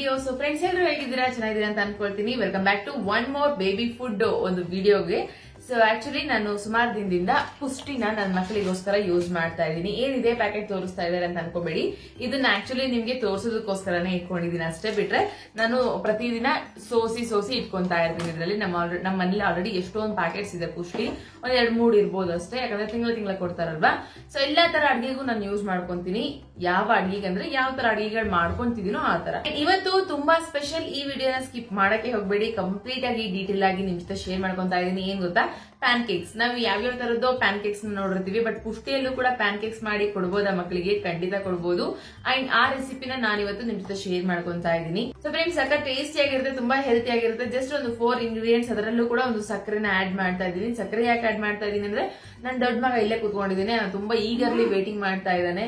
Video. So friends ಎಲ್ಲರೂ ಹೇಗಿದ್ದೀರಾ, ಚೆನ್ನಾಗಿದ್ದೀರಾ ಅಂತ ಅನ್ಕೊಳ್ತೀನಿ. Welcome back to one more baby food ಒಂದು ವಿಡಿಯೋಗೆ. ಸೊ ಆಕ್ಚುಲಿ ನಾನು ಸುಮಾರು ದಿನದಿಂದ ಪುಷ್ಟಿನ ನನ್ನ ಮಕ್ಕಳಿಗೋಸ್ಕರ ಯೂಸ್ ಮಾಡ್ತಾ ಇದ್ದೀನಿ. ಏನಿದೆ ಪ್ಯಾಕೆಟ್ ತೋರಿಸ್ತಾ ಇದ್ದಾರೆ ಅಂತ ಅನ್ಕೋಬೇಡಿ, ಇದನ್ನ ಆಕ್ಚುಲಿ ನಿಮ್ಗೆ ತೋರಿಸೋದಕ್ಕೋಸ್ಕರನೇ ಇಟ್ಕೊಂಡಿದ್ದೀನಿ ಅಷ್ಟೇ. ಬಿಟ್ರೆ ನಾನು ಪ್ರತಿದಿನ ಸೋಸಿ ಇಟ್ಕೊಂತಾ ಇರ್ತೀನಿ. ಇದರಲ್ಲಿ ನಮ್ಮ ಮನೇಲಿ ಆಲ್ರೆಡಿ ಎಷ್ಟೊಂದು ಪ್ಯಾಕೆಟ್ಸ್ ಇದೆ ಪುಷ್ಟಿ, ಒಂದ್ 2-3 ಇರ್ಬೋದು ಅಷ್ಟೇ. ಯಾಕಂದ್ರೆ ತಿಂಗಳ ಕೊಡ್ತಾರಲ್ವಾ. ಸೊ ಎಲ್ಲಾ ತರ ಅಡಿಗೆಗೂ ನಾನು ಯೂಸ್ ಮಾಡ್ಕೊಂತೀನಿ. ಯಾವ ಅಡಿಗೆ ಅಂದ್ರೆ ಯಾವ ತರ ಅಡಿಗೆಗಳು ಮಾಡ್ಕೊಂತಿದೀನೋ ಆ ತರ. ಇವತ್ತು ತುಂಬಾ ಸ್ಪೆಷಲ್. ಈ ವಿಡಿಯೋನ ಸ್ಕಿಪ್ ಮಾಡಕ್ಕೆ ಹೋಗ್ಬೇಡಿ, ಕಂಪ್ಲೀಟ್ ಆಗಿ ಡೀಟೇಲ್ ಆಗಿ ನಿಮ್ ಜೊತೆ ಶೇರ್ ಮಾಡ್ಕೊಂತಾ ಇದೀನಿ. ಏನ್ ಗೊತ್ತಾ, ಪ್ಯಾನ್ ಕೇಕ್ಸ್. ನಾವು ಯಾವ್ಯಾವ ತರದ್ದು ಪ್ಯಾನ್ ಕೇಕ್ಸ್ ನೋಡಿರ್ತೀವಿ, ಬಟ್ ಪುಷ್ಟಿಯಲ್ಲೂ ಕೂಡ ಪ್ಯಾನ್ ಕೇಕ್ಸ್ ಮಾಡಿ ಕೊಡ್ಬೋದಾ ಮಕ್ಕಳಿಗೆ? ಖಂಡಿತ ಕೊಡ್ಬೋದು. ಅಂಡ್ ಆ ರೆಸಿಪಿನ ನಾನು ಇವತ್ತು ನಿಮ್ ಜೊತೆ ಶೇರ್ ಮಾಡ್ಕೊಂತಾ ಇದ್ದೀನಿ. ಸೊ ಫ್ರೆಂಡ್ಸ್, ಸಕ್ಕ ಟೇಸ್ಟಿ ಆಗಿರುತ್ತೆ, ತುಂಬಾ ಹೆಲ್ತಿ ಆಗಿರುತ್ತೆ. ಜಸ್ಟ್ ಒಂದು 4 ಇಂಗ್ರೀಡಿಯೆಂಟ್ಸ್, ಅದರಲ್ಲೂ ಕೂಡ ಒಂದು ಸಕ್ಕರೆನ ಆಡ್ ಮಾಡ್ತಾ ಇದ್ದೀನಿ. ಸಕ್ಕರೆ ಯಾಕೆ ಆಡ್ ಮಾಡ್ತಾ ಇದೀನಿ ಅಂದ್ರೆ, ನನ್ನ ದೊಡ್ಡ ಮಗ ಇಲ್ಲೇ ಕೂತ್ಕೊಂಡಿದ್ದೀನಿ, ತುಂಬಾ ಈಗರ್ಲಿ ವೇಟಿಂಗ್ ಮಾಡ್ತಾ ಇದ್ದಾನೆ.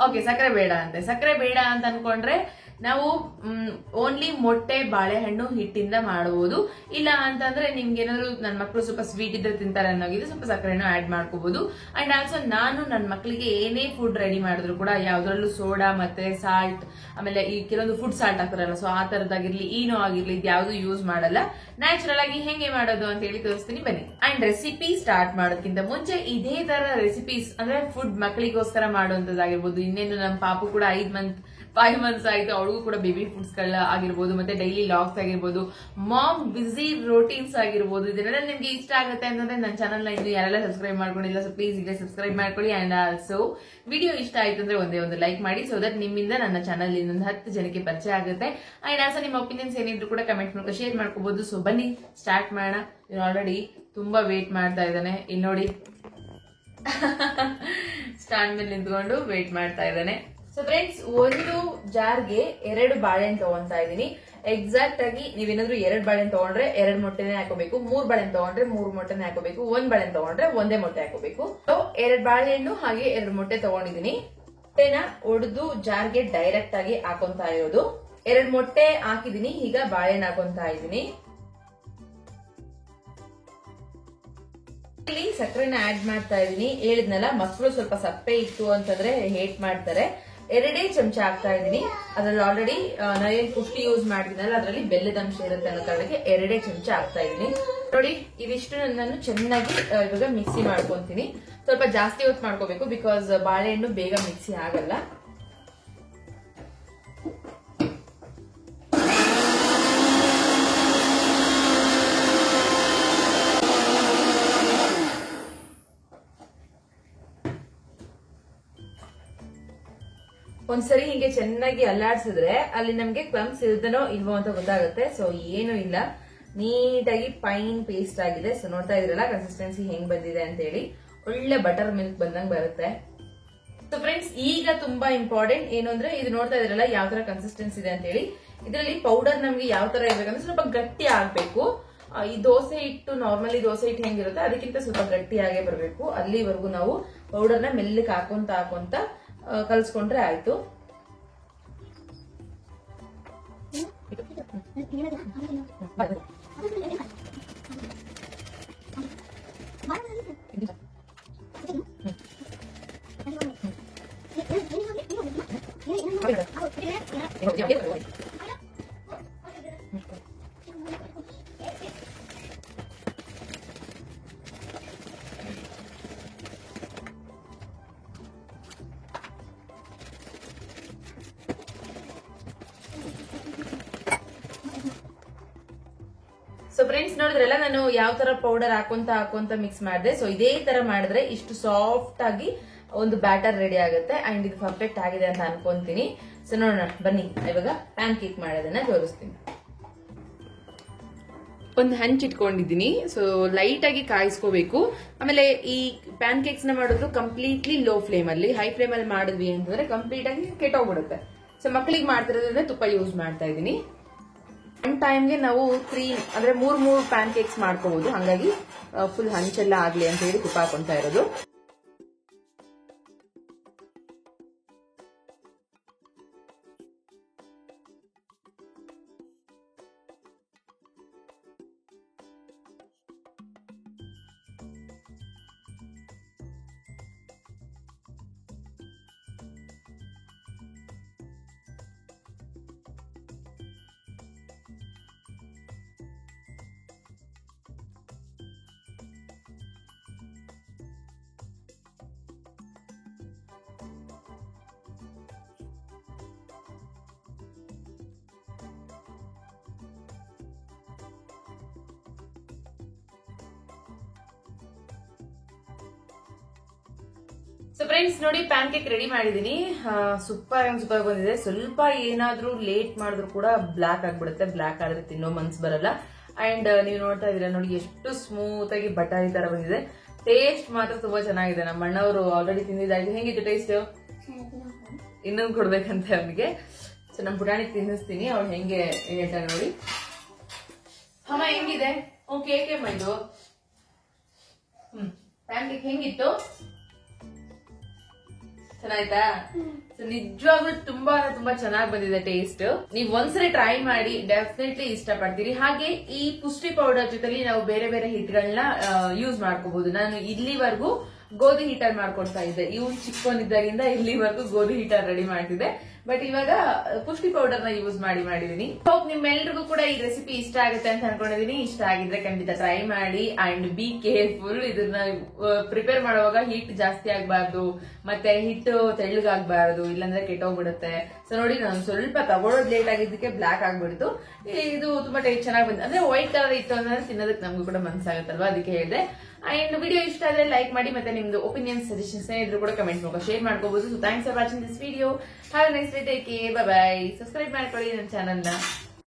ಓಕೆ, ಸಕ್ಕರೆ ಬೇಡ ಅಂತೆ. ಸಕ್ಕರೆ ಬೇಡ ಅಂತ ಅನ್ಕೊಂಡ್ರೆ ನಾವು ಓನ್ಲಿ ಮೊಟ್ಟೆ ಬಾಳೆಹಣ್ಣು ಹಿಟ್ಟಿಂದ ಮಾಡಬಹುದು. ಇಲ್ಲ ಅಂತಂದ್ರೆ ನಿಮ್ಗೆ ಏನಾದ್ರು ನನ್ನ ಮಕ್ಕಳು ಸ್ವಲ್ಪ ಸ್ವೀಟ್ ಇದ್ರೆ ತಿಂತಾರೆ ಅನ್ನೋಗಿದೆ, ಸ್ವಲ್ಪ ಸಕ್ಕರೆನೂ ಆಡ್ ಮಾಡ್ಕೋಬಹುದು. ಅಂಡ್ ಆಲ್ಸೋ ನಾನು ನನ್ನ ಮಕ್ಕಳಿಗೆ ಏನೇ ಫುಡ್ ರೆಡಿ ಮಾಡಿದ್ರು ಕೂಡ ಯಾವ್ದ್ರಲ್ಲೂ ಸೋಡಾ ಮತ್ತೆ ಸಾಲ್ಟ್, ಆಮೇಲೆ ಈ ಕೆಲವೊಂದು ಫುಡ್ ಸಾಲ್ಟ್ ಹಾಕ್ತಾರಲ್ಲ, ಸೊ ಆ ತರದಾಗಿರ್ಲಿ, ಈನೋ ಆಗಿರ್ಲಿ, ಇದ್ಯಾವುದು ಯೂಸ್ ಮಾಡಲ್ಲ. ನ್ಯಾಚುರಲ್ ಆಗಿ ಹೆಂಗೆ ಮಾಡೋದು ಅಂತ ಹೇಳಿ ತೋರಿಸ್ತೀನಿ, ಬನ್ನಿ. ಅಂಡ್ ರೆಸಿಪಿ ಸ್ಟಾರ್ಟ್ ಮಾಡೋದಕ್ಕಿಂತ ಮುಂಚೆ ಇದೇ ತರ ರೆಸಿಪೀಸ್ ಅಂದ್ರೆ ಫುಡ್ ಮಕ್ಕಳಿಗೋಸ್ಕರ ಮಾಡುವಂತದ್ದಾಗಿರ್ಬೋದು. ಇನ್ನೇನು ನಮ್ಮ ಪಾಪು ಕೂಡ 5 ಮಂತ್ಸ್ ಆಯ್ತು, ಅವಳಿಗೂ ಕೂಡ ಬೇಬಿ ಫುಡ್ಸ್ ಗಳ ಆಗಿರ್ಬೋದು, ಮತ್ತೆ ಡೈಲಿ ಲಾಗ್ಸ್ ಆಗಿರ್ಬೋದು, ಮಾಮ್ ಬಿಸಿ ರೋಟೀನ್ಸ್ ಆಗಿರ್ಬೋದು, ಇದನ್ನೆಲ್ಲ ನಿಮ್ಗೆ ಇಷ್ಟ ಆಗುತ್ತೆ ಅಂತಂದ್ರೆ ನನ್ನ ಚಾನಲ್ ನ ಇನ್ನು ಯಾರೆಲ್ಲ ಸಬ್ಸ್ಕ್ರೈಬ್ ಮಾಡ್ಕೊಂಡಿಲ್ಲ, ಸೊ ಪ್ಲೀಸ್ ಈಗ ಸಬ್ಸ್ಕ್ರೈಬ್ ಮಾಡ್ಕೊಳ್ಳಿ. ಅಂಡ್ ಆಲ್ಸೋ ವಿಡಿಯೋ ಇಷ್ಟ ಆಯ್ತು ಅಂದ್ರೆ ಒಂದೇ ಒಂದು ಲೈಕ್ ಮಾಡಿ, ಸೊ ದಟ್ ನಿಮ್ಮಿಂದ ನನ್ನ ಚಾನಲ್ ಇನ್ನೊಂದು 10 ಜನಕ್ಕೆ ಪರಿಚಯ ಆಗುತ್ತೆ. ಅಂಡ್ ಆಲ್ಸೋ ನಿಮ್ಮ ಒಪಿನಿಯನ್ಸ್ ಏನಿದ್ರು ಕೂಡ ಕಮೆಂಟ್ ಮೂಲಕ ಶೇರ್ ಮಾಡ್ಕೋಬಹುದು. ಸೊ ಬನ್ನಿ ಸ್ಟಾರ್ಟ್ ಮಾಡೋಣ. ಆಲ್ರೆಡಿ ತುಂಬಾ ವೇಟ್ ಮಾಡ್ತಾ ಇದ್ದಾನೆ, ಇಲ್ಲಿ ನೋಡಿ ಸ್ಟ್ಯಾಂಡ್ ಮೇಲೆ ನಿಂತ್ಕೊಂಡು ವೇಟ್ ಮಾಡ್ತಾ ಇದ್ದಾನೆ. ಸೊ ಫ್ರೆಂಡ್ಸ್, ಒಂದು ಜಾರ್ಗೆ 2 ಬಾಳೆಹಣ್ಣು ತಗೊಂತಾ ಇದೀನಿ. ಎಕ್ಸಾಕ್ಟ್ ಆಗಿ ನೀವೇನಾದ್ರೂ 2 ಬಾಳೆಹಣ್ಣು ತಗೊಂಡ್ರೆ 2 ಮೊಟ್ಟೆನೆ ಹಾಕೋಬೇಕು, 3 ಬಾಳೆಹಣ್ಣು ತಗೊಂಡ್ರೆ 3 ಮೊಟ್ಟೆನೆ ಹಾಕೋಬೇಕು, 1 ಬಾಳೆಹಣ್ಣು ತಗೊಂಡ್ರೆ 1 ಮೊಟ್ಟೆ ಹಾಕೋಬೇಕು. 2 ಬಾಳೆಹಣ್ಣು ಹಾಗೆ 2 ಮೊಟ್ಟೆ ತಗೊಂಡಿದೀನಿ. ಮೊಟ್ಟೆನ ಒಡೆದು ಜಾರ್ಗೆ ಡೈರೆಕ್ಟ್ ಆಗಿ ಹಾಕೊಂತಾ ಇರೋದು. 2 ಮೊಟ್ಟೆ ಹಾಕಿದೀನಿ, ಈಗ ಬಾಳೆಹಣ್ಣು ಹಾಕೊಂತಾ ಇದೀನಿ. ಇಲ್ಲಿ ಸಕ್ಕರೆನ ಆಡ್ ಮಾಡ್ತಾ ಇದೀನಿ. ಹೇಳಿದ್ನಲ್ಲ, ಮಕ್ಕಳು ಸ್ವಲ್ಪ ಸಪ್ಪೆ ಇತ್ತು ಅಂತಂದ್ರೆ ಹೇಟ್ ಮಾಡ್ತಾರೆ. 2 ಚಮಚ ಹಾಕ್ತಾ ಇದೀನಿ. ಅದ್ರಲ್ಲಿ ಆಲ್ರೆಡಿ ನಾವೇನ್ ಪುಷ್ಟಿ ಯೂಸ್ ಮಾಡ್ತೀನಲ್ಲ, ಅದ್ರಲ್ಲಿ ಬೆಲ್ಲದ ಅಂಶ ಇರುತ್ತೆ ಅನ್ನೋ ಕಾರಣಕ್ಕೆ 2 ಚಮಚ ಹಾಕ್ತಾ ಇದೀನಿ. ನೋಡಿ, ಇದಿಷ್ಟು ನಾನು ಚೆನ್ನಾಗಿ ಇವಾಗ ಮಿಕ್ಸಿ ಮಾಡ್ಕೊಂತೀನಿ. ಸ್ವಲ್ಪ ಜಾಸ್ತಿ ಹೊತ್ತು ಮಾಡ್ಕೋಬೇಕು, ಬಿಕಾಸ್ ಬಾಳೆಹಣ್ಣು ಬೇಗ ಮಿಕ್ಸಿ ಆಗಲ್ಲ. ಒಂದ್ಸರಿ ಹಿಂಗೆ ಚೆನ್ನಾಗಿ ಅಲ್ಲಾಡ್ಸಿದ್ರೆ ಅಲ್ಲಿ ನಮ್ಗೆ ಕ್ಲಮ್ಸ್ ಇಲ್ದನೋ ಇಲ್ವೋ ಅಂತ ಗೊತ್ತಾಗುತ್ತೆ. ಸೊ ಏನು ಇಲ್ಲ, ನೀಟಾಗಿ ಫೈನ್ ಪೇಸ್ಟ್ ಆಗಿದೆ. ಸೊ ನೋಡ್ತಾ ಇದ್ರಲ್ಲ ಕನ್ಸಿಸ್ಟೆನ್ಸಿ ಹೆಂಗ್ ಬಂದಿದೆ ಅಂತ ಹೇಳಿ, ಒಳ್ಳೆ ಬಟರ್ ಮಿಲ್ಕ್ ಬಂದಂಗ್ ಬರುತ್ತೆ. ಸೊ ಫ್ರೆಂಡ್ಸ್, ಈಗ ತುಂಬಾ ಇಂಪಾರ್ಟೆಂಟ್ ಏನು ಅಂದ್ರೆ, ಇದು ನೋಡ್ತಾ ಇದ್ರಲ್ಲ ಯಾವ ತರ ಕನ್ಸಿಸ್ಟೆನ್ಸಿ ಇದೆ ಅಂತ ಹೇಳಿ. ಇದರಲ್ಲಿ ಪೌಡರ್ ನಮ್ಗೆ ಯಾವ ತರ ಇರ್ಬೇಕಂದ್ರೆ ಸ್ವಲ್ಪ ಗಟ್ಟಿ ಆಗ್ಬೇಕು. ಈ ದೋಸೆ ಹಿಟ್ಟು, ನಾರ್ಮಲಿ ದೋಸೆ ಹಿಟ್ಟು ಹೆಂಗಿರುತ್ತೆ ಅದಕ್ಕಿಂತ ಸ್ವಲ್ಪ ಗಟ್ಟಿಯಾಗೇ ಬರಬೇಕು. ಅಲ್ಲಿವರೆಗೂ ನಾವು ಪೌಡರ್ನ ಮೆಲ್ಲಕ್ಕೆ ಹಾಕೊಂತ ಕಲ್ಸ್ಕೊಂಡ್ರೆ ಆಯ್ತು. ಸೊ ಫ್ರೆಂಡ್ಸ್, ನೋಡಿದ್ರಲ್ಲ ನಾನು ಯಾವ ತರ ಪೌಡರ್ ಹಾಕೊಂತ ಮಿಕ್ಸ್ ಮಾಡಿದೆ. ಸೊ ಇದೇ ತರ ಮಾಡಿದ್ರೆ ಇಷ್ಟು ಸಾಫ್ಟ್ ಆಗಿ ಒಂದು ಬ್ಯಾಟರ್ ರೆಡಿ ಆಗುತ್ತೆ. ಅಂಡ್ ಇದು ಪರ್ಫೆಕ್ಟ್ ಆಗಿದೆ ಅಂತ ಅನ್ಕೊಂತೀನಿ. ಸೊ ನೋಡೋಣ ಬನ್ನಿ, ಇವಾಗ ಪ್ಯಾನ್ ಕೇಕ್ ಮಾಡೋದನ್ನ ತೋರಿಸ್ತೀನಿ. ಒಂದು ಹಂಚಿಟ್ಕೊಂಡಿದ್ದೀನಿ. ಸೊ ಲೈಟ್ ಆಗಿ ಕಾಯಿಸ್ಕೋಬೇಕು. ಆಮೇಲೆ ಈ ಪ್ಯಾನ್ ಕೇಕ್ಸ್ ನ ಮಾಡಿದ್ರು ಕಂಪ್ಲೀಟ್ಲಿ ಲೋ ಫ್ಲೇಮ್ ಅಲ್ಲಿ, ಹೈ ಫ್ಲೇಮ್ ಅಲ್ಲಿ ಮಾಡಿದ್ವಿ ಅಂತಂದ್ರೆ ಕಂಪ್ಲೀಟ್ ಆಗಿ ಕೆಟ್ಟೋಗ್ಬಿಡುತ್ತೆ. ಸೊ ಮಕ್ಕಳಿಗೆ ಮಾಡ್ತಿರೋದ್ರಿಂದ ತುಪ್ಪ ಯೂಸ್ ಮಾಡ್ತಾ ಇದ್ದೀನಿ. ಒನ್ ಟೈಮ್ಗೆ ನಾವು 3 ಪ್ಯಾನ್ ಕೇಕ್ಸ್ ಮಾಡ್ಕೋಬಹುದು. ಹಾಗಾಗಿ ಫುಲ್ ಹಂಚೆಲ್ಲ ಆಗ್ಲಿ ಅಂತ ಹೇಳಿ ತುಪ್ಪ ಹಾಕೊಂತಾ ಇರೋದು. ಸೊ ಫ್ರೆಂಡ್ಸ್ ನೋಡಿ ಪ್ಯಾನ್ ಕೇಕ್ ರೆಡಿ ಮಾಡಿದೀನಿ. ಸೂಪರ್ ಬಂದಿದೆ. ಸ್ವಲ್ಪ ಏನಾದ್ರೂ ಲೇಟ್ ಮಾಡಿದ್ರು ಕೂಡ ಬ್ಲಾಕ್ ಆಗ್ಬಿಡುತ್ತೆ. ಬ್ಲಾಕ್ ಆದ್ರೆ ತಿನ್ನೋ ಮನ್ಸ್ ಬರಲ್ಲ. ಅಂಡ್ ನೀವು ನೋಡ್ತಾ ಇದೀರಾ ನೋಡಿ ಎಷ್ಟು ಸ್ಮೂತ್ ಆಗಿ ಬಟಾರಿ ತರ ಬಂದಿದೆ. ಟೇಸ್ಟ್ ಮಾತ್ರ ತುಂಬಾ ಚೆನ್ನಾಗಿದೆ. ನಮ್ಮ ಅಣ್ಣವರು ಆಲ್ರೆಡಿ ತಿಂದಿದ್ದಾಗಿ. ಹೆಂಗಿತ್ತು ಟೇಸ್ಟ್? ಇನ್ನೊಂದು ಕೊಡ್ಬೇಕಂತೆ ಅವನಿಗೆ. ಸೊ ನಮ್ ಪುಟಾಣಿ ತಿನ್ನಿಸ್ತೀನಿ. ಅವ್ಳು ಹೆಂಗೆ ಹೇಳ್ತಾರೆ ನೋಡಿ. ಅಮ್ಮ ಹೆಂಗಿದೆ? ಕೇಕ್ ಇದು ಪ್ಯಾನ್ ಕೇಕ್ ಹೆಂಗಿತ್ತು? ಚೆನ್ನಾಯ್ತಾ? ನಿಜವಾಗ್ಲೂ ತುಂಬಾ ಚೆನ್ನಾಗಿ ಬಂದಿದೆ ಟೇಸ್ಟ್. ನೀವ್ ಒಂದ್ಸರಿ ಟ್ರೈ ಮಾಡಿ, ಡೆಫಿನೆಟ್ಲಿ ಇಷ್ಟ ಪಡ್ತೀರಿ. ಹಾಗೆ ಈ ಪುಷ್ಟಿ ಪೌಡರ್ ಜೊತೆಲಿ ನಾವು ಬೇರೆ ಬೇರೆ ಹಿಟ್ಗಳನ್ನ ಯೂಸ್ ಮಾಡ್ಕೋಬಹುದು. ನಾನು ಇಲ್ಲಿವರೆಗೂ ಗೋಧಿ ಹಿಟ್ಟಲ್ಲಿ ಮಾಡ್ಕೊಡ್ತಾ ಇದ್ದೆ. ಇವು ಚಿಕ್ಕವನಿದ್ದಾಗಿಂದ ಇಲ್ಲಿವರೆಗೂ ಗೋಧಿ ಹಿಟ್ಟಲ್ಲಿ ರೆಡಿ ಮಾಡ್ತಿದ್ದೆ. ಬಟ್ ಇವಾಗ ಪುಷ್ಟಿ ಪೌಡರ್ ನ ಯೂಸ್ ಮಾಡಿದೀನಿ. ಹೋಪ್ ನಿಮ್ಮೆಲ್ರಿಗೂ ಕೂಡ ಈ ರೆಸಿಪಿ ಇಷ್ಟ ಆಗುತ್ತೆ ಅಂತ ಅನ್ಕೊಂಡಿದೀನಿ. ಇಷ್ಟ ಆಗಿದ್ರೆ ಖಂಡಿತ ಟ್ರೈ ಮಾಡಿ. And be careful. ಇದನ್ನ ಪ್ರಿಪೇರ್ ಮಾಡುವಾಗ ಹೀಟ್ ಜಾಸ್ತಿ ಆಗ್ಬಾರ್ದು, ಮತ್ತೆ ಹಿಟ್ಟು ತೆಳ್ಳಗಾಗ್ಬಾರ್ದು, ಇಲ್ಲಾಂದ್ರೆ ಕೆಟ್ಟೋಗ್ಬಿಡುತ್ತೆ. ಸೊ ನೋಡಿ, ನಾನು ಸ್ವಲ್ಪ ತಗೊಳ್ಳೋದು ಲೇಟ್ ಆಗಿದ್ದಕ್ಕೆ ಬ್ಲಾಕ್ ಆಗ್ಬಿಡ್ತು. ಇದು ತುಂಬಾ ಟೇಸ್ಟ್ ಚೆನ್ನಾಗಿ ಬಂದಿದೆ. ಅಂದ್ರೆ ವೈಟ್ ಕಲರ್ ಇತ್ತು ಅಂದ್ರೆ ತಿನ್ನೋದಕ್ಕೆ ನಮಗೂ ಕೂಡ ಮನಸ್ಸಾಗುತ್ತಲ್ವಾ, ಅದಕ್ಕೆ ಹೇಳಿದೆ. ಅಂಡ್ ವಿಡಿಯೋ ಇಷ್ಟ ಆದ್ರೆ ಲೈಕ್ ಮಾಡಿ, ಮತ್ತೆ ನಿಮ್ದು ಒಪಿನಿಯನ್ ಸಜೆಷನ್ಸ್ ಇದ್ರು ಕೂಡ ಕಮೆಂಟ್ ಮೂಲಕ ಶೇರ್ ಮಾಡ್ಕೋಬಹುದು. So thanks for watching this video. Have A nice day. Take care. Bye bye. Subscribe ಮಾಡ್ಕೊಳ್ಳಿ ನನ್ನ ಚಾನಲ್ ನ.